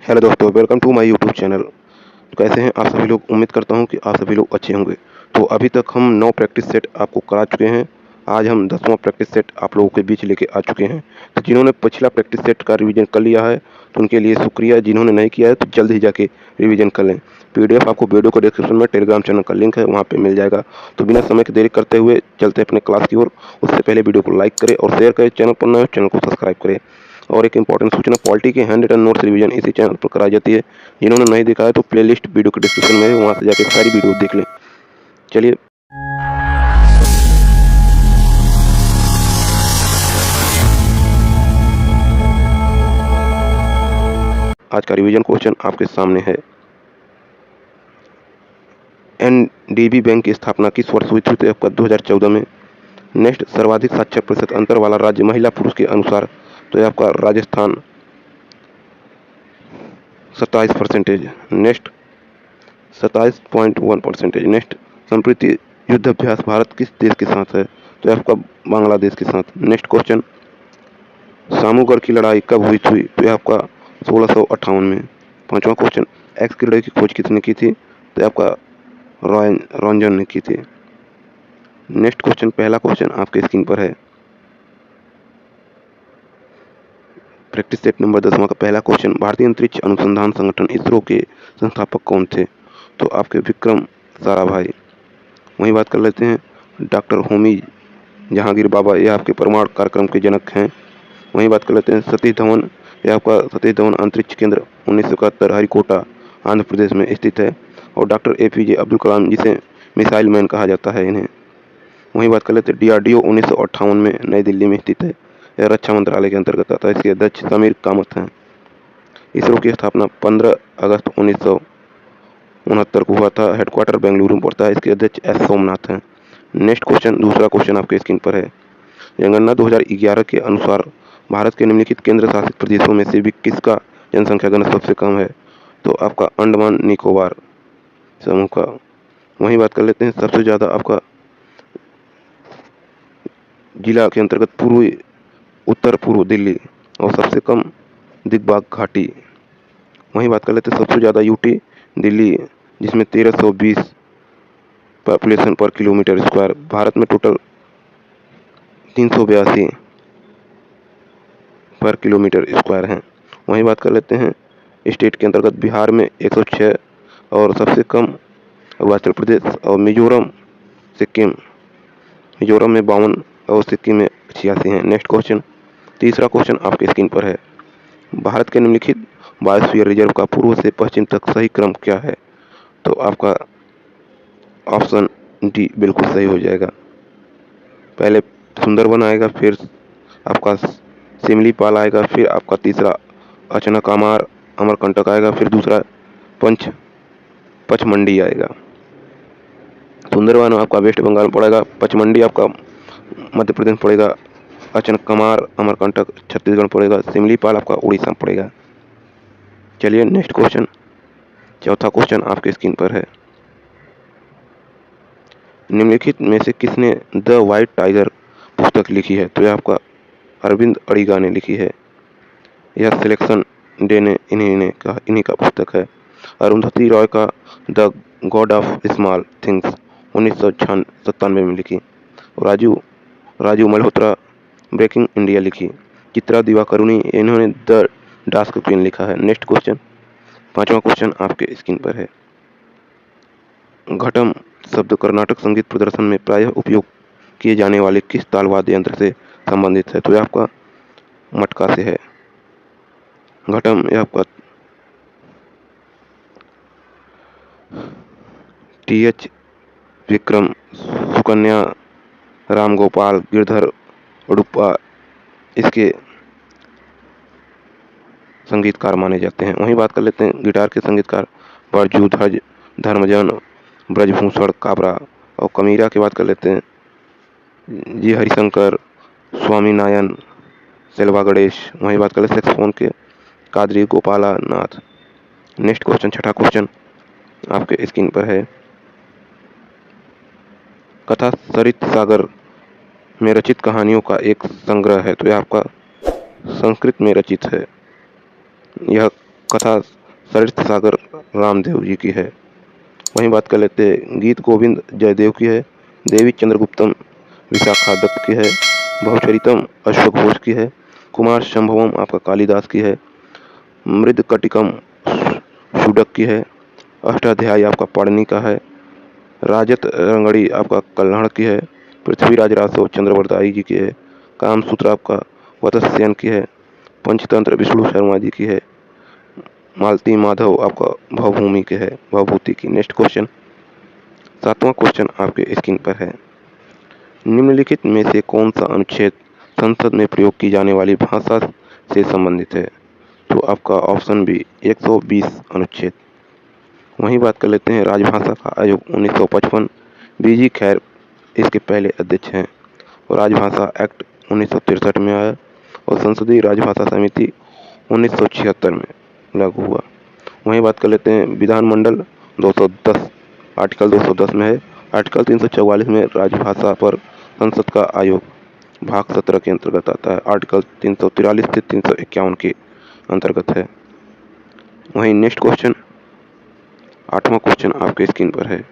Hello दोस्तों, welcome to my YouTube channel. तो कैसे हैं आप सभी लोग? उम्मीद करता हूं कि आप सभी लोग अच्छे होंगे। तो अभी तक हम 9 प्रैक्टिस सेट आपको करा चुके हैं। आज हम 10वां प्रैक्टिस सेट आप लोगों के बीच लेके आ चुके हैं। तो जिन्होंने पिछला प्रैक्टिस सेट का रिवीजन कर लिया है तो उनके लिए शुक्रिया। जिन्होंने नहीं किया है तो जल्द ही जाके रिवीजन कर लें। पीडीएफ आपको वीडियो को डिस्क्रिप्शन में टेलीग्राम चैनल का लिंक है, वहाँ पर मिल जाएगा। तो बिना समय की देरी करते हुए चलते अपने क्लास की ओर। उससे पहले वीडियो को लाइक करें और शेयर करें। चैनल पर नए हो चैनल को सब्सक्राइब करें। और एक इंपॉर्टेंट सूचना, पॉलिटी के हैंड रिटन नोट्स रिवीजन इसी चैनल पर कराई जाती है। जिन्होंने नहीं देखा है तो प्लेलिस्ट वीडियो के डिस्क्रिप्शन में है, वहाँ से जाके सारी वीडियो देख लें। चलिए आज का रिवीजन क्वेश्चन आपके सामने है। एनडीबी बैंक की स्थापना किस वर्ष हुई थी? तो आपका 2014 में। नेक्स्ट, सर्वाधिक साक्षर प्रतिशत अंतर वाला राज्य महिला पुरुष के अनुसार? तो ये आपका राजस्थान 27%। नेक्स्ट 27.1%। नेक्स्ट, संप्रति युद्धाभ्यास भारत किस देश के साथ है? तो आपका बांग्लादेश के साथ। नेक्स्ट क्वेश्चन, सामूगढ़ की लड़ाई कब हुई थी? तो आपका 1658 में। पांचवा क्वेश्चन, एक्स की लड़ाई की खोज किसने की थी? तो आपका रॉन्जन ने की थी। नेक्स्ट क्वेश्चन, पहला क्वेश्चन आपके स्क्रीन पर है। प्रैक्टिस सेट नंबर 10वां का पहला क्वेश्चन, भारतीय अंतरिक्ष अनुसंधान संगठन इसरो के संस्थापक कौन थे? तो आपके विक्रम साराभाई। वहीं बात कर लेते हैं डॉक्टर होमी जहांगीर बाबा, ये आपके परमाणु कार्यक्रम के जनक हैं। वहीं बात कर लेते हैं सतीश धवन, ये आपका सतीश धवन अंतरिक्ष केंद्र 1971 हरिकोटा आंध्र प्रदेश में स्थित है। और डॉक्टर APJ अब्दुल कलाम, जिसे मिसाइल मैन कहा जाता है इन्हें। वहीं बात कर लेते हैं DRDO 1958 में नई दिल्ली में स्थित है। यह रक्षा मंत्रालय के अंतर्गत आता है। इसके अध्यक्ष समीर कामत हैं। इसरो की स्थापना 15 अगस्त 1969 को हुआ था। हेडक्वार्टर बेंगलुरु में पड़ता है। इसके अध्यक्ष S सोमनाथ हैं। नेक्स्ट क्वेश्चन, दूसरा क्वेश्चन आपके स्क्रीन पर है। जनगणना 2011 के अनुसार भारत के निम्नलिखित केंद्र शासित प्रदेशों में से भी किसका जनसंख्या घनत्व सबसे कम है? तो आपका अंडमान निकोबार समूह का। वहीं बात कर लेते हैं सबसे ज़्यादा आपका जिला के अंतर्गत पूर्वी उत्तर पूर्व दिल्ली और सबसे कम दिगबाग घाटी। वहीं बात कर लेते हैं सबसे ज़्यादा UT दिल्ली, जिसमें 1320 पॉपुलेशन पर किलोमीटर स्क्वायर। भारत में टोटल 382 पर किलोमीटर स्क्वायर हैं। वहीं बात कर लेते हैं स्टेट के अंतर्गत, बिहार में 106 और सबसे कम अरुणाचल प्रदेश और मिजोरम सिक्किम। मिजोरम में 52 और सिक्किम में 86 हैं। नेक्स्ट क्वेश्चन, तीसरा क्वेश्चन आपके स्क्रीन पर है। भारत के निम्नलिखित बायोस्फीयर रिजर्व का पूर्व से पश्चिम तक सही क्रम क्या है? तो आपका ऑप्शन D बिल्कुल सही हो जाएगा। पहले सुंदरबन आएगा, फिर आपका सिमलीपाल आएगा, फिर आपका तीसरा अचनाकमार अमरकंटक आएगा, फिर दूसरा पचमंडी आएगा। सुंदरबन आपका वेस्ट बंगाल में पड़ेगा, पचमंडी आपका मध्य प्रदेश में पड़ेगा, अचनाकमार अमरकंटक छत्तीसगढ़ पड़ेगा, सिमलीपाल आपका उड़ीसा में पड़ेगा। चलिए नेक्स्ट क्वेश्चन, चौथा क्वेश्चन आपके स्क्रीन पर है। निम्नलिखित में से किसने द व्हाइट टाइगर पुस्तक लिखी है? तो यह आपका अरविंद अड़िगा ने लिखी है। यह सिलेक्शन डे ने इन्हीं का पुस्तक है। अरुंधति रॉय का the God of small things 1997 में लिखी। राजू मल्होत्रा ब्रेकिंग इंडिया लिखी। चित्रा दिवाकरुणी, इन्होंने द डास्क क्वीन लिखा है। नेक्स्ट क्वेश्चन, पांचवा क्वेश्चन आपके स्क्रीन पर है। घटम शब्द कर्नाटक संगीत प्रदर्शन में प्रायः उपयोग किए जाने वाले किस ताल वाद्य यंत्र से संबंधित है? तो यह आपका मटका से है। घटम यह आपका TH विक्रम, सुकन्या, राम गोपाल, गिरधर उडुप्पा इसके संगीतकार माने जाते हैं। वहीं बात कर लेते हैं गिटार के संगीतकार, बरजू धर्मजन, ब्रजभूषण काबरा। और कमीरा की बात कर लेते हैं जी हरिशंकर, स्वामी नायन, सेल्वा गणेश। वहीं बात कर लेते हैं सेक्सोफोन के कादरी गोपाला नाथ। नेक्स्ट क्वेश्चन, छठा क्वेश्चन आपके स्क्रीन पर है। कथा सरित सागर में रचित कहानियों का एक संग्रह है। तो यह आपका संस्कृत में रचित है। यह कथा सरित सागर रामदेव जी की है। वहीं बात कर लेते हैं गीत गोविंद जयदेव की है, देवी चंद्रगुप्तम विशाखा दत्त की है, भवचरितम अश्वक घोष की है, कुमार संभवम आपका कालिदास की है, मृदकटिकम शुडक की है, अष्टाध्यायी आपका पाणिनि का है, राजत रंगड़ी आपका कल्हड़ की है, पृथ्वीराज रासो चंद्रवरदाई जी की है, कामसूत्र आपका वत्स्यन की है, पंचतंत्र विष्णु शर्मा जी की है, मालती माधव आपका भवभूमि के है, भवभूति की। नेक्स्ट क्वेश्चन, 7वां क्वेश्चन आपके स्क्रीन पर है। निम्नलिखित में से कौन सा अनुच्छेद संसद में प्रयोग की जाने वाली भाषा से संबंधित है? तो आपका ऑप्शन बी 120 अनुच्छेद। वहीं बात कर लेते हैं राजभाषा का आयोग 1955, बीजी खैर इसके पहले अध्यक्ष हैं, और राजभाषा एक्ट 1963 में आया, और संसदीय राजभाषा समिति 1976 में लागू हुआ। वहीं बात कर लेते हैं विधानमंडल 210 आर्टिकल 210 में है, आर्टिकल 344 में राजभाषा पर संसद का आयोग भाग 17 के अंतर्गत आता है, आर्टिकल 343 से 351 के अंतर्गत है। वहीं नेक्स्ट क्वेश्चन, 8वां क्वेश्चन आपके स्क्रीन पर है।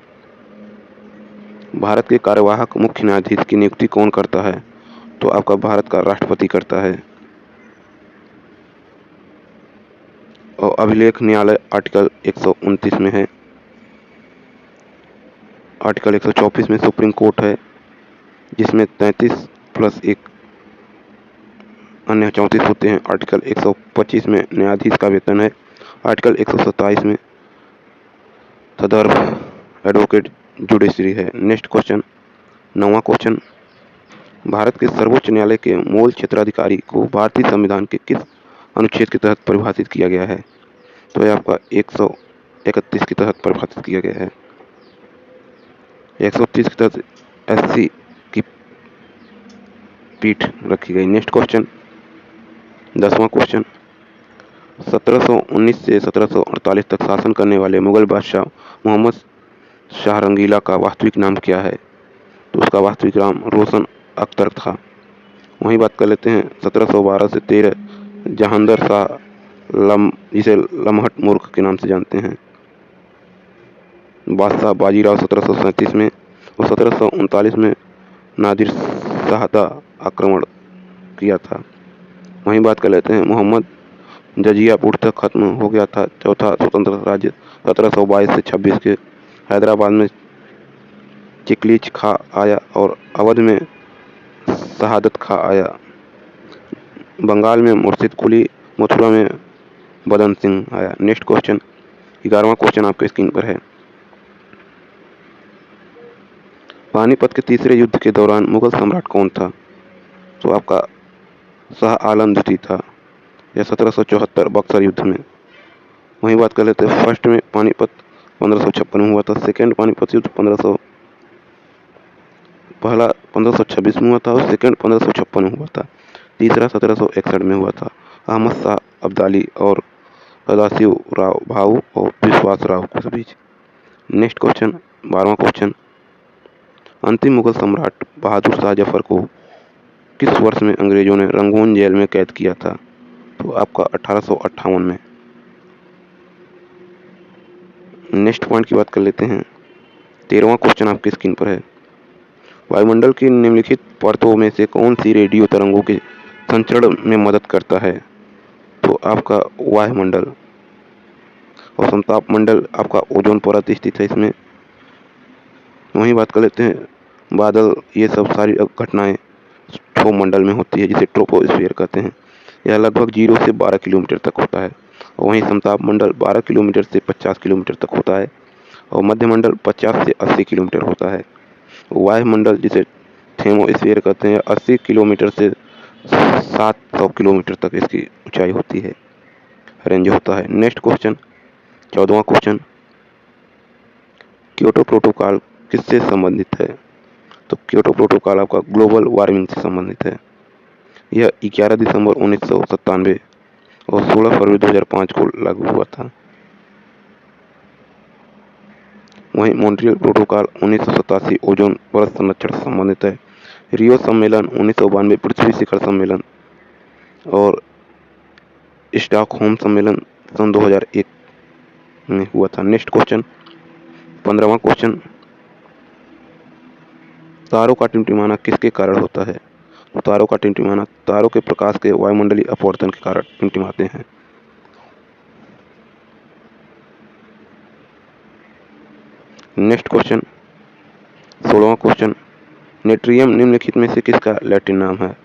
भारत के कार्यवाहक मुख्य न्यायाधीश की नियुक्ति कौन करता है? तो आपका भारत का राष्ट्रपति करता है। और अभिलेख न्यायालय आर्टिकल 129 में है, आर्टिकल 124 में सुप्रीम कोर्ट है, जिसमें 33 प्लस 1 अन्य 34 होते हैं। आर्टिकल 125 में न्यायाधीश का वेतन है, आर्टिकल 127 में सदर एडवोकेट जुडिशरी है। नेक्स्ट क्वेश्चन, 9वां क्वेश्चन, भारत के सर्वोच्च न्यायालय के मूल क्षेत्राधिकारी को भारतीय संविधान के किस अनुच्छेद के तहत परिभाषित किया गया है? तो यह आपका 131 के तहत परिभाषित किया गया है। 130 के तहत SC की पीठ रखी गई। नेक्स्ट क्वेश्चन, 10वां क्वेश्चन, 1719 से 1748 तक शासन करने वाले मुगल बादशाह मोहम्मद शाह रंगीला का वास्तविक नाम क्या है? तो उसका वास्तविक नाम रोशन अख्तर था। वहीं बात कर लेते हैं 1712 से 13 जहांगीर शाह जिसे लम्हट मूर्ख के नाम से जानते हैं, बादशाह बाजीराव 1737 में, और 1739 में नादिर शाह आक्रमण किया था। वहीं बात कर लेते हैं मोहम्मद जजिया पूर्णतः खत्म हो गया था। चौथा स्वतंत्र राज्य 1722 से 26 के हैदराबाद में चिकलीच खा आया, और अवध में शहादत खा आया, बंगाल में मुर्शिद कुली, मथुरा में बदन सिंह आया। नेक्स्ट क्वेश्चन, 11वां क्वेश्चन आपके स्क्रीन पर है। पानीपत के तीसरे युद्ध के दौरान मुगल सम्राट कौन था? तो आपका शाह आलम द्वितीय था, यह 1774 बक्सर युद्ध में। वहीं बात कर लेते हैं फर्स्ट में पानीपत 1556 में हुआ था, सेकेंड पानीपत युद्ध पहला 1526 में हुआ था, और सेकेंड 1556 में हुआ था, तीसरा 1761 में हुआ था, अहमद शाह अब्दाली और सदाशिव राव भाऊ और विश्वास राव के बीच। नेक्स्ट क्वेश्चन, 12वां क्वेश्चन, अंतिम मुगल सम्राट बहादुर शाह जफर को किस वर्ष में अंग्रेजों ने रंगून जेल में कैद किया था? तो आपका 1858 में। नेक्स्ट पॉइंट की बात कर लेते हैं, 13वां क्वेश्चन आपकी स्क्रीन पर है। वायुमंडल की निम्नलिखित परतों में से कौन सी रेडियो तरंगों के संचरण में मदद करता है? तो आपका वायुमंडल। और संताप मंडल आपका ओजोन परत स्थित है इसमें। वहीं बात कर लेते हैं बादल, ये सब सारी घटनाएं मंडल में होती है, जिसे ट्रोपोस्फीयर कहते हैं। यह लगभग 0 से 12 किलोमीटर तक होता है। और वहीं समताप मंडल 12 किलोमीटर से 50 किलोमीटर तक होता है, और मध्य मंडल 50 से 80 किलोमीटर होता है। वायुमंडल जिसे थर्मोस्फीयर कहते हैं 80 किलोमीटर से 700 किलोमीटर तक इसकी ऊंचाई होती है, रेंज होता है। नेक्स्ट क्वेश्चन, 14वां क्वेश्चन, क्योटो प्रोटोकॉल किससे संबंधित है? तो क्योटो प्रोटोकॉल आपका ग्लोबल वार्मिंग से संबंधित है। यह 11 दिसंबर 1997 और 16 फरवरी 2005 को लागू हुआ था। वहीं मॉन्ट्रियल प्रोटोकॉल 1987 ओजोन परत संरक्षण से संबंधित है। रियो सम्मेलन 1992 पृथ्वी शिखर सम्मेलन, और स्टॉकहोम सम्मेलन सन 2001 में हुआ था। नेक्स्ट क्वेश्चन 15वां क्वेश्चन, तारों का टिमटिमाना किसके कारण होता है? तारों का टिमटिमाना तारों के प्रकाश के वायुमंडलीय अपवर्तन के कारण टिमटिमाते हैं। नेक्स्ट क्वेश्चन 16वां क्वेश्चन, नेट्रियम निम्नलिखित में से किसका लैटिन नाम है?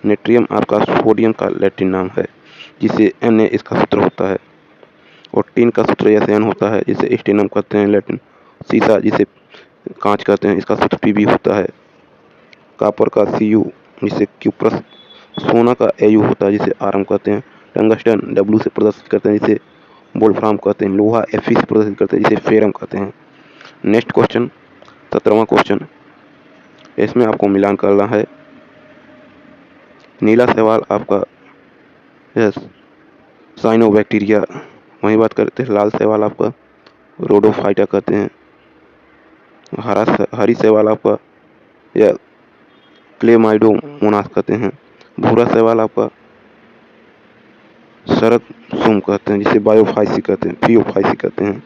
नेट्रियम आपका सोडियम का लैटिन नाम है, जिसे Na इसका सूत्र होता है, और टिन का सूत्र SN होता है, जिसे स्टेनम कहते हैं लैटिन। सीसा जिसे कांच कहते हैं, इसका सूत्र Pb होता है। कापर का Cu जिसे क्यूप्रस, सोना का Au होता है, जिसे आरम कहते हैं। टंगस्टन W से प्रदर्शित करते हैं, जिसे वोल्फ्राम कहते हैं। लोहा Fe से प्रदर्शित करते हैं, जिसे फेरम कहते हैं। नेक्स्ट क्वेश्चन 17वां क्वेश्चन, इसमें आपको मिलान करना है। नीला शैवाल आपका साइनोबैक्टीरिया, वहीं बात करते हैं लाल शैवाल आपका रोडोफाइटा कहते हैं। हरी शैवाल आपका या क्लेमाइडोमोनास कहते हैं। भूरा शैवाल आपका शरद सुम कहते हैं, जिसे बायोफाइसी कहते हैं, फियोफाइसी कहते हैं।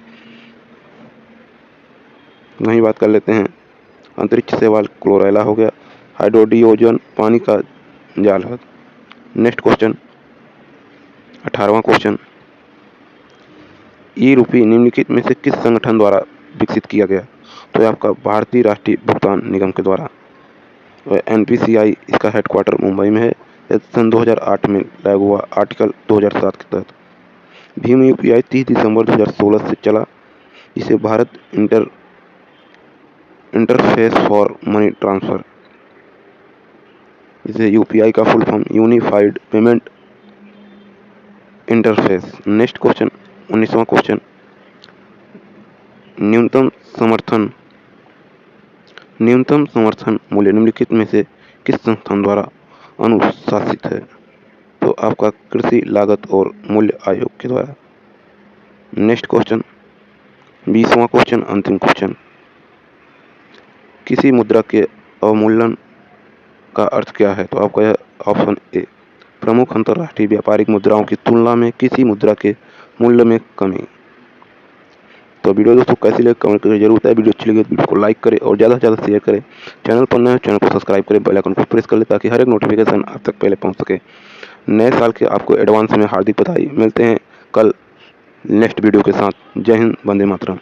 वहीं बात कर लेते हैं अंतरिक्ष शैवाल क्लोरेला हो गया। हाइड्रोडियोजन पानी का जाल है। नेक्स्ट क्वेश्चन 18वां क्वेश्चन, ई रूपी निम्नलिखित में से किस संगठन द्वारा विकसित किया गया? तो ये आपका भारतीय राष्ट्रीय भुगतान निगम के द्वारा। NPCI इसका हेडक्वार्टर मुंबई में है। सन 2008 में लागू हुआ आर्टिकल 2007 के तहत। भीम UPI 30 दिसंबर 2016 से चला, जिसे Bharat interface for money transfer, जिसे UPI का full form unified payment interface. Next question 19वां क्वेश्चन, न्यूनतम समर्थन मूल्य निम्नलिखित में से किस संस्थान द्वारा अनुशासित है? तो आपका कृषि लागत और मूल्य आयोग के द्वारा। नेक्स्ट क्वेश्चन 20वां क्वेश्चन, अंतिम क्वेश्चन, किसी मुद्रा के अवमूल्यन का अर्थ क्या है? तो आपका यह ऑप्शन ए, प्रमुख अंतर्राष्ट्रीय व्यापारिक मुद्राओं की तुलना में किसी मुद्रा के मूल्य में कमी। तो वीडियो दोस्तों कैसी लगे कमेंट करके जरूर बताएं। वीडियो अच्छी लगी तो वीडियो को लाइक करें और ज़्यादा से ज़्यादा शेयर करें। चैनल पर नए हो चैनल को सब्सक्राइब करें, बेल आइकन को प्रेस कर लें, ताकि हर एक नोटिफिकेशन आप तक पहले पहुंच सके। नए साल के आपको एडवांस में हार्दिक बधाई। मिलते हैं कल नेक्स्ट वीडियो के साथ। जय हिंद, वंदे मातरम।